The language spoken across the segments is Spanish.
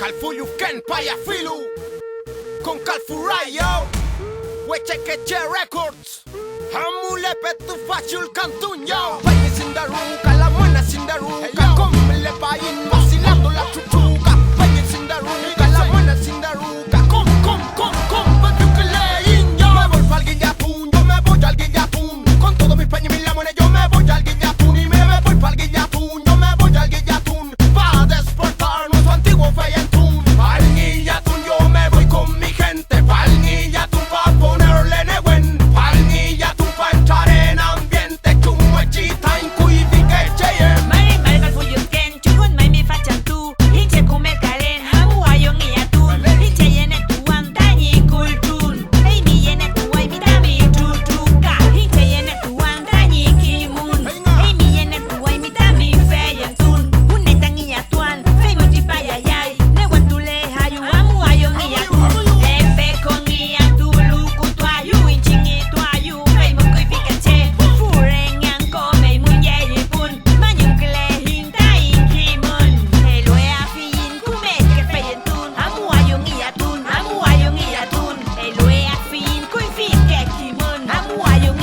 Calfuyu Ken Payafilu con Calfurayo Wechekeche Records Hamule Petu Fachul Cantuño Paye Sindaruca, la buena Sindaruca Come le payin vacilando la chuchuca Paye Sindaruca, la buena Sindaruca Petu que le inyo Me voy pa'l Guillatún, yo me voy al Guillatún Con todos mis peñas y mis lamones yo me voy al Guillatún Y me voy pa'l Guillatún, yo me voy al Guillatún Pa' despertar nuestro antiguo Feyentún Pa'l Guillatún yo me voy con mi gente Pa'l Guillatún pa' ponerle negüen Pa'l Guillatún pa' entrar en ambiente Chumuechita in kuifique cheyem Mari malgal fuyuken chukun mai mi fachan tu hinche kumet kalen hamu ayong iyatun hinche yene tuan tani kultun hey mi yene tuai mi dami tutuka hinche yene tuan tani kimun hey mi yene tuai mi dami feyentun une tang iyatuan fey multipayayay ne wantule hayu hamu ayong iyatun epe con iyatulu kutuayu hinchingi tuayu fey mukuifikache fureng yang komei munyei pun manyung kele hintai kimun elue afiin kumet ke feyentun hamu ayong iyatun elue afiin kuifike kimun hamu ayong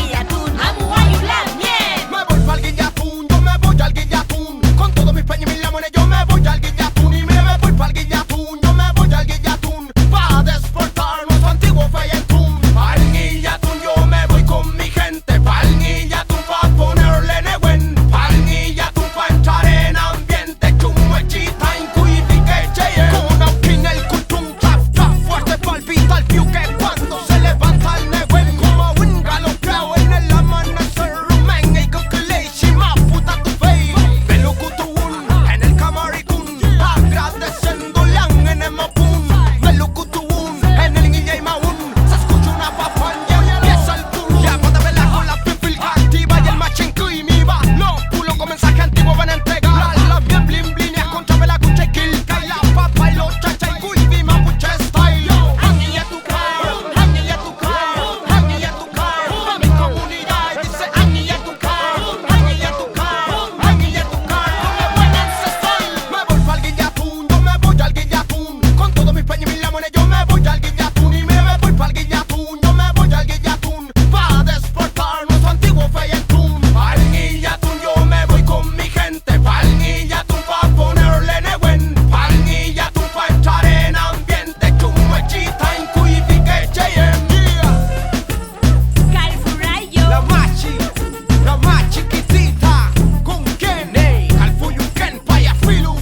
lamien Me voy pa'l Guillatún, yo me voy al Guillatún Con todos mis peñas y mis lamones yo me voy al Guillatún Y me voy pa'l Guillatún, yo me voy al Guillatún Pa' despertar nuestro antiguo Feyentún Pa'l Guillatún yo me voy con mi gente Pa'l Guillatún pa' ponerle negüen Pa'l Guillatún pa' entrar en ambiente Chumuechita in kuifique cheyem Con Aukin el cultún, trap, fuerte palpita el piu que cuando se levanta el negüen Como un galopeo en el amanecer Rumengue y coquileishi, ma puta tu fey Melucutuun, en el camaricún Agradeciendo lang en el mapun Melucutuun, en el guilla y maún Se escucha una papanya y empieza el tour Ya cuando vela con la pipil activa y el machinco y mi va Los pulos con mensaje antiguo van a entregar La bien blin blin y a contra vela cucha y kilka Y la papa y los chacha y cuivi mapuche style Hangi a tu car, hangi a tu car, hangi a tu car Pa' mi comunidad y dice hangi a tu car, hangi a tu car, hangi a tu car Con el buen ancestral Me voy pa'l Guillatún, yo me voy al Guillatún Con todos mis peñas y mis lamones yo me voy al Guillatún Y me voy pa'l Guillatún, yo me voy al Guillatún Pa' despertar nuestro antiguo Feyentún Pa'l Guillatún yo me voy con mi gente Pa'l Guillatún pa' ponerle negüen Pa'l Guillatún pa' entrar en ambiente Chumuechita in kuifique cheyem Calfurayo La más chiquitita con Ken Calfuyu Ken Payafilu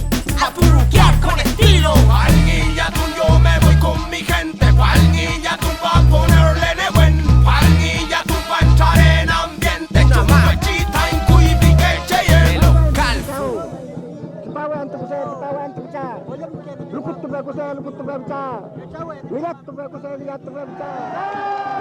a puruquear con estilo Pa'l Guillatún yo me voy con mi gente Pa'l Guillatún pa' ponerle negüen Pa'l Guillatún pa' entrar en ambiente Chumuechita in kuifique cheyem Kitawan tu pecah. Luput tu pecah. Lihat tu pecah.